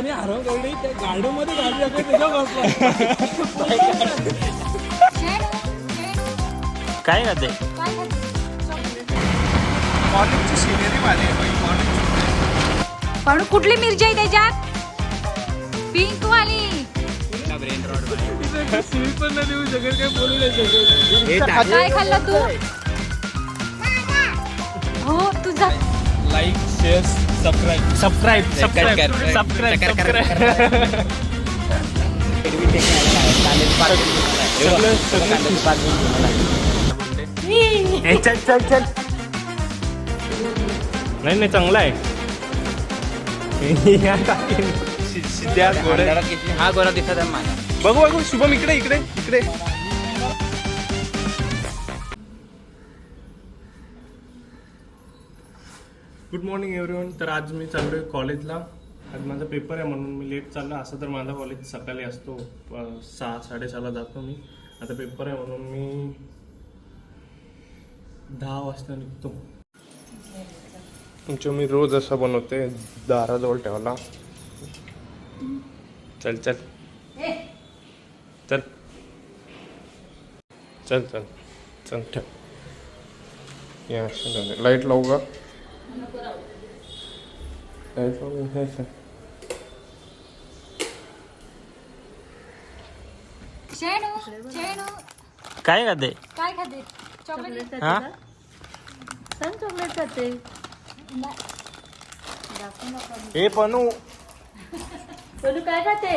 आणि आराम करणे त्या गार्डन मध्ये गाडी टाकली त्याच्यावर काय खाते कॉलेजची सिनेरी वाले पण कुठली मिरची आहे त्याच्यात? पिंक वाली. सिवी पण नाही देऊ शकत, काय बोलू नाही शकत. काय खाल्लं तू? हो तुझा लाईक शेअर सबस्क्राईब चल चल चल. नाही नाही चांगला आहे. सिद्ध्या गोरा हा गोरा दिसत आहे माझा. बघू बघू शुभम इकडे इकडे इकडे. Good morning everyone. तर आज मी चाललो आहे कॉलेजला. आज माझा पेपर आहे म्हणून मी लेट चाललो. असं तर माझा कॉलेज सकाळी असतो 6-6:30ला जातो मी. आता पेपर आहे म्हणून मी 10 वाजता निघतो. तुमच्या मी रोज असं बनवते दाराजवळ ठेवला. चल चल चल चल चल चल ठेव. या लाईट लावू का? लाईट लावू. काय खाते? काय खाते? चॉकलेट. हा सांग चॉकलेट खाते. हे पनू बोलू काय खाते?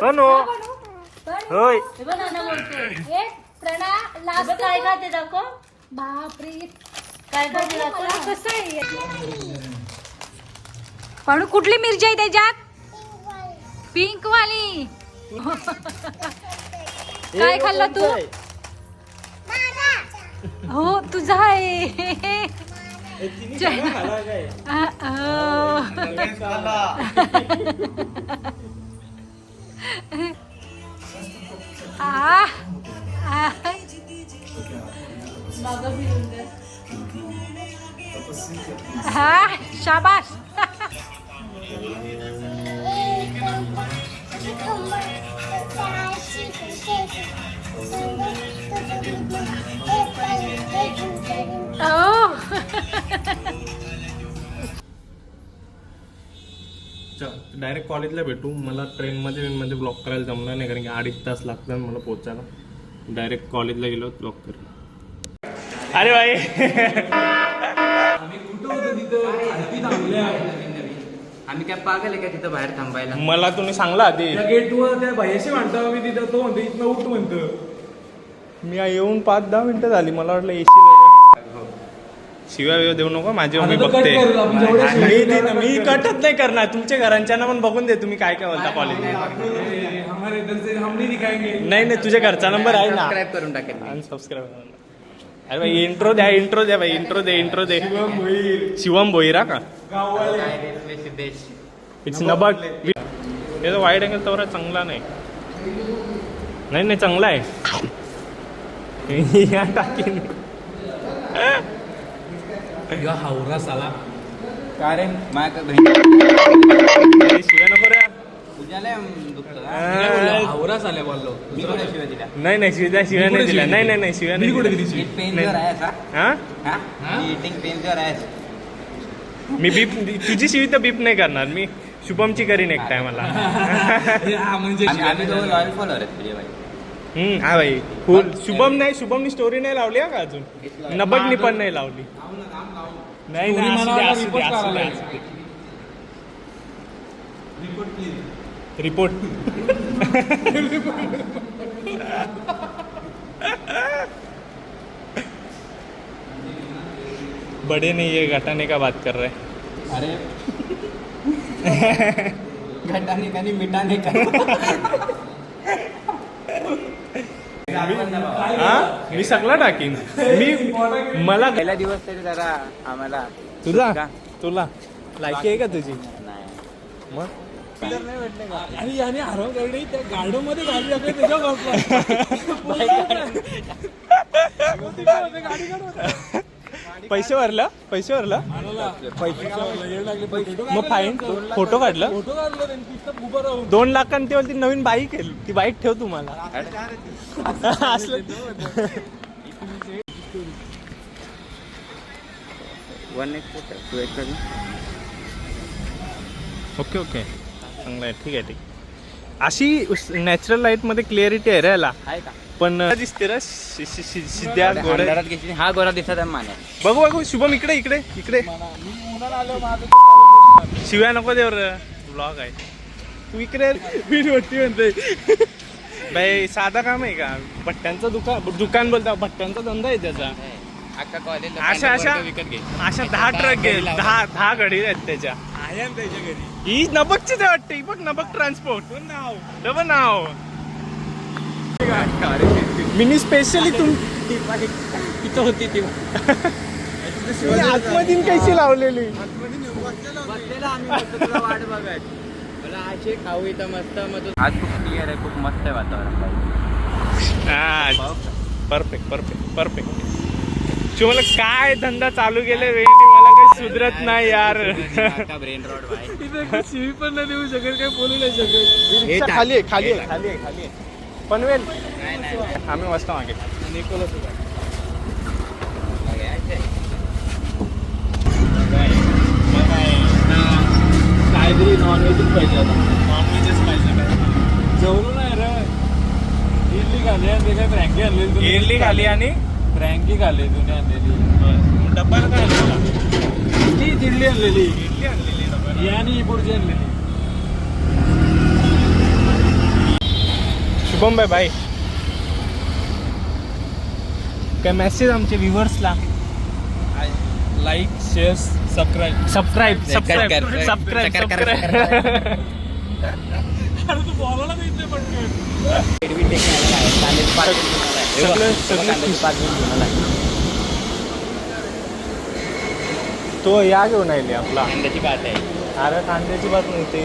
पनू होय. प्रणा लास्ट काय खाते दाखव. बापरे काय खाते दाखव. कसं आहे पण कुठली मिरची आहे त्याच्यात? पिंक वाली. काय खाल्लं तू? हो तुझा आहे. शाबाश. डायरेक्ट कॉलेजला भेटू. मला ट्रेनमध्ये ब्लॉक करायला जमणार नाही कारण की 2.5 तास लागतात मला पोहोचायला. डायरेक्ट कॉलेजला गेलो ब्लॉक करेल. अरे भाई आम्ही कुठं होतो तिथं आरती थांबल्या. आम्ही काय पागल आहे का तिथं बाहेर थांबायला? मला तुम्ही सांगला आधी. त्या गेटवर त्या भैयाशी म्हणतो आम्ही तिथं. तो म्हणतो इथनं उठ म्हणतो. मी येऊन 5-10 मिनिटं झाली. मला वाटलं एसी शिव्या विवा देऊ नको माझे. मी बघते. मी कटच नाही करणार. तुमच्या घरांच्यांना पण बघून दे तुम्ही काय काय बोलता कॉलेजमध्ये. हमारे इधर से हम नहीं दिखाएंगे. नाही नाही तुझ्या घरचा नंबर आहे ना. सबस्क्राईब करून टाकेल. अनसबस्क्राईब. अरे भाई इंट्रो द्या. इंट्रो द्या भाई. इंट्रो दे. शिवम भोईरा का? सिद्धेश इट्स नबट. त्याचा वाईड अँगल तेवढा चांगला नाही. नाही नाही चांगला आहे. या टाकीन हावरा साला. का रे माझ्या शिव्या नको रे. उद्याला दुखतं. हावरा साल्या बोललो. मी कुठे शिवाय दिल्या? नाही नाही शिव्या नाही दिल्या. नाही नाही नाही शिव्या नाही कुठे दिल्या. दिली? पेनवर आहेस हा? हा हा? इटिंग पेनवर आहेस. मी बीप तुझी शिवी तर बीप नाही करणार. मी शुभमची करीन एक टायमाला. म्हणजे आम्ही दोघं लॉयल फॉलोअर आहेत तुझे भाई. हा भाई फुल. शुभम नाही. शुभमनी स्टोरी नाही लावली का अजून. नबटनी पण नाही लावली. नाही नाही असू दे, असू दे, असू दे. रिपोर्ट बड़े नहीं ये घटाने का बात कर रहे. अरे घटाने का नाही मिटाने का. हा मी सगळं टाकीन. मी मला पहिला दिवस तरी जरा आम्हाला तुला तुला लायकी आहे का तुझी? नाही मग आणि याने आराम करणे त्या गार्डन मध्ये गाडी टाकली त्याच्यावर गाडी काढ. पैसे भरलं आणायला येड लागले पैसे मग फाईन फोटो काढलं फोटो काढलो त्यांनी तिथं उभं राहून 2 लाखांनी ती बोलती नवीन बाईक आहे ती बाईक ठेव तुम्हाला असलं ओके ओके चांगलं आहे ठीक आहे अशी नॅचरल लाईट मध्ये क्लिअरिटी आहे रे याला आहे का पण दिसते रे सिद्ध्या गोरे अंधारात घेतली हा गोरा दिसत आहे माने बघू बघू शुभम इकडे इकडे इकडे मी उन्हाळा आलो माझं शिव्या नको देवर ब्लॉग आहे तू इकडे मी मोठी म्हणते बाई साधा काम आहे का भट्ट्यांचं दुकान बोलता भट्ट्यांचा धंदा आहे त्याचा अख्खा कॉलेज अशा विकत घे अशा 10 ट्रक घेईल 10 गाडी आहेत त्याच्या आहे ना त्याच्या घरी ही नबकचीच आहे वाटते ही बघ नबक ट्रान्सपोर्ट नाव मिनी स्पेशली तिथं होती ती आतमधीन कशी लावलेली बसलेला आम्ही मस्त तुला वाट बघत मला असे खाऊ इथं मस्त मग आज खूप क्लिअर आहे खूप मस्त आहे वातावरण परफेक्ट मला काय धंदा चालू केले वेळी मला काही सुधरत नाही यार ब्रेन रॉड भाई तिथे शिवी पण नाही देऊ शकत काय बोलू नाही शकत रिक्षा खाली आहे पनवेल आम्ही वाजता मागे काहीतरी नॉनव्हेजच पाहिजे आता नॉनव्हेजच पाहिजे जेवलो नाही रे इडली खाली आणि ते काय फ्रँकी आणलेली इडली खाली आणि फ्रँकी खाल्ली तुम्ही आणलेली डब्याला काय आणलेला ती इडली आणलेली इडली आणलेली डब्याला यानी ही पुढची आणलेली शुभम भाई काय मेसेज आमच्या व्ह्युअर्सला लाईक शेअर सबस्क्राईब सबस्क्राईब अरे तू बोलायला नाही पण तो या घेऊन आले आपला अंड्याची बात आहे अरे कांद्याची बात नाही ते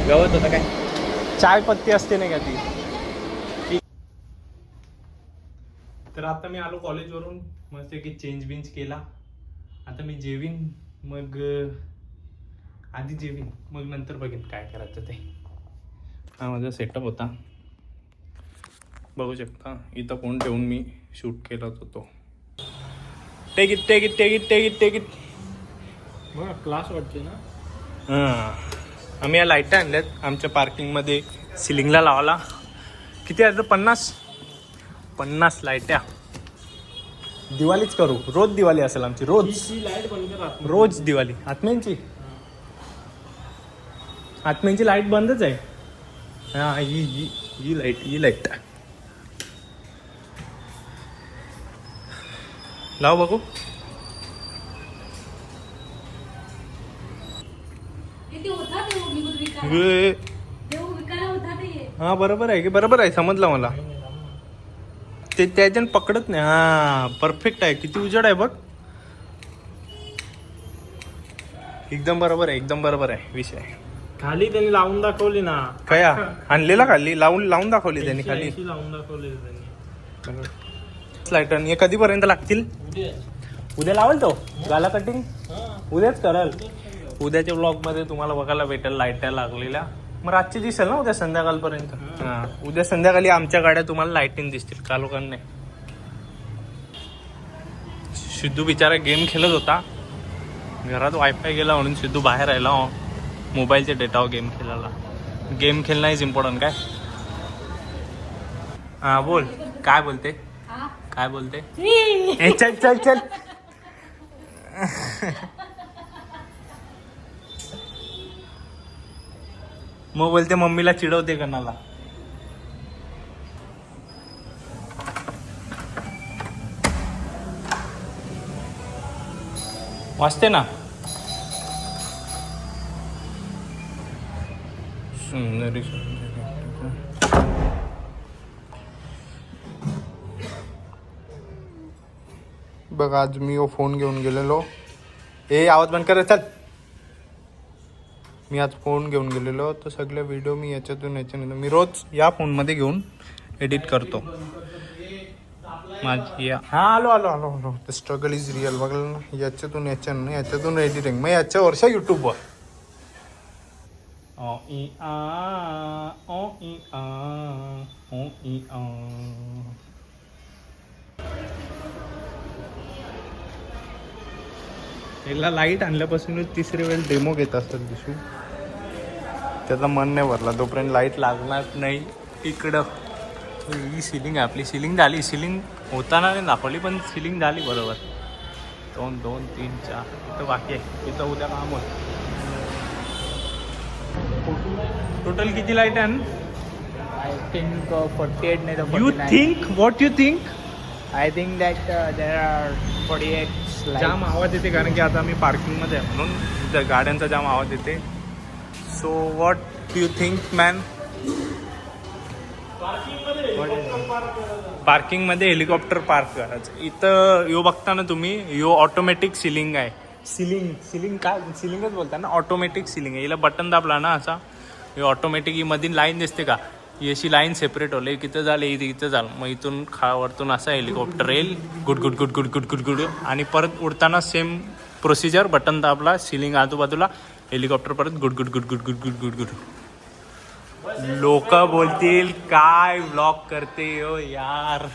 गवत होतं काय चाय पत्ती असते नाही का ती तर आता मी आलो कॉलेजवरून मस्त की चेंज बिंज केला आता मी जेवीन मग आधी जेवीन मग नंतर बघेन काय करायचं ते हा माझा सेटअप होता बघू शकता इथं फोन ठेवून मी शूट केला होता तो टेक इट बघा क्लास वाटते ना हां आम्ही या लाईटा आणल्यात आमच्या पार्किंगमध्ये सिलिंगला लावायला किती आहे तर 50 लाईट्या दिवाळीच करू रोज दिवाळी असेल आमची रोज दिवाळी आत्म्यांची लाईट बंदच आहे हा ही लाईट लाव बघू हा बरोबर आहे समजलं मला ते त्याच्यान पकडत नाही हा परफेक्ट आहे किती उजेड आहे बघ एकदम बरोबर आहे विषय खाली त्यांनी लावून दाखवली ना काय आणलेला खाली लावून दाखवली त्यांनी खाली लावून दाखवली त्यांनी लाईट आणि कधीपर्यंत लागतील उद्या लावाल तो गाला कटिंग उद्याच कराल उद्याच्या ब्लॉग मध्ये तुम्हाला बघायला भेटेल लाईट्या लागलेल्या मग रातची दिसेल ना उद्या संध्याकाळपर्यंत हा उद्या संध्याकाळी आमच्या गाड्या तुम्हाला लाईटिंग दिसतील का लोकांना सिद्धू बिचारा गेम खेळत होता घरात वायफाय गेला म्हणून सिद्धू बाहेर राहिला मोबाईलच्या डेटावर गेम खेळायला गेम खेळणं इज इम्पॉर्टंट काय हा बोल काय बोलते ए, चल मग बोलते मम्मीला चिडवते कणाला वाचते ना सुंदरी बघ आज मी फोन घेऊन गेलेलो आवाज बंद कर चल मी आज फोन घेऊन गेलेलो तर सगळे व्हिडिओ मी याच्यातून मी रोज या फोनमध्ये घेऊन एडिट करतो माझी हा आलो आलो आलो आलो द स्ट्रगल इज रिअल बघलं ना याच्यातून याच्यातून एडिटिंग मग याच्या वर्ष युट्यूबवर ओ ई आ ओ ई आ ओ ई आ याला लाईट आणल्यापासूनच तिसरी वेळ डेमो घेत असतात दिसू त्याचा मन नाही भरला तोपर्यंत लाईट लागणार नाही इकडं ही सिलिंग आहे आपली सिलिंग झाली सिलिंग होताना नाही दाखवली पण सिलिंग झाली बरोबर 2 2 3 4 इथं बाकी आहे इथं उद्या काम होत टोटल किती लाईट आहे आय थिंक 48 नाही तर you think what you think I think that there are 48 जाम आवाज येते कारण की आता मी पार्किंगमध्ये आहे म्हणून इथं गाड्यांचा जाम आवाज येते so what do you think man पार्किंगमध्ये हेलिकॉप्टर पार्क करायचं इथं यो बघता ना तुम्ही यो ऑटोमॅटिक सिलिंग आहे सिलिंग काय सिलिंगच बोलता ना ऑटोमॅटिक सिलिंग आहे याला बटन दाबला ना असा हे ऑटोमॅटिक ही मधील लाईन दिसते का ही अशी लाईन सेपरेट होले इथं झालं इथं झालं मग इथून वरतून असा हेलिकॉप्टर येईल good good good good good good good आणि परत उडताना सेम प्रोसिजर बटन दाबला सिलिंग आजूबाजूला हेलिकॉप्टर परत good good good good good good good good लोक बोलतील काय व्लॉग करते हो यार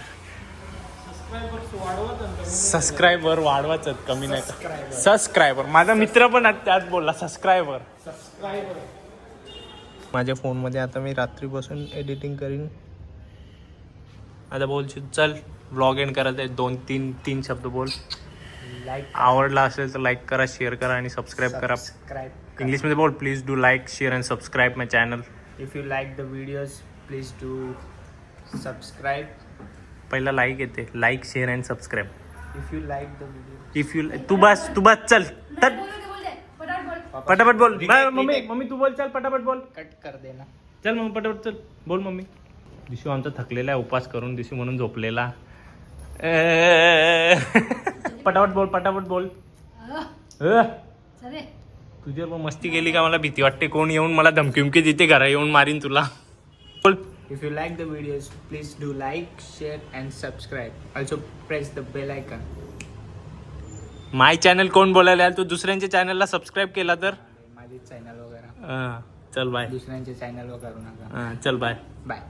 सबस्क्रायबर वाढवाच कमी नाही सबस्क्रायबर माझा मित्र पण त्यात बोलला सबस्क्रायबर माझ्या फोनमध्ये आता मी रात्रीपासून एडिटिंग करीन आता बोलशील चल व्लॉग एंड करायचं आहे 2-3 शब्द बोल लाईक आवडला असेल तर लाईक करा शेअर करा आणि सबस्क्राईब करा इंग्लिशमध्ये बोल please do like share and subscribe my channel if you like the videos please do subscribe पहिला लाईक येते like share and subscribe if you like the video if you तू बस चल पटापट बोल मम्मी तू बोल चल पटापट बोल कट कर देना चल मग पटापट चल बोल मम्मी दिशू आमचा थकलेला आहे उपास करून दिशू म्हणून झोपलेला पटापट बोल तुझ्यावर मग मस्ती केली का मला भीती वाटते कोण येऊन मला धमकी देते घरा येऊन मारीन तुला बोल If you like the videos, please do like, share and subscribe. Also press the bell icon. My channel कोण बोलायला तू दुसऱ्यांच्या चॅनलला सबस्क्राईब केला तर माझे चॅनल वगैरे चल बाय दुसऱ्यांच्या चॅनलवर करू नका चल बाय बाय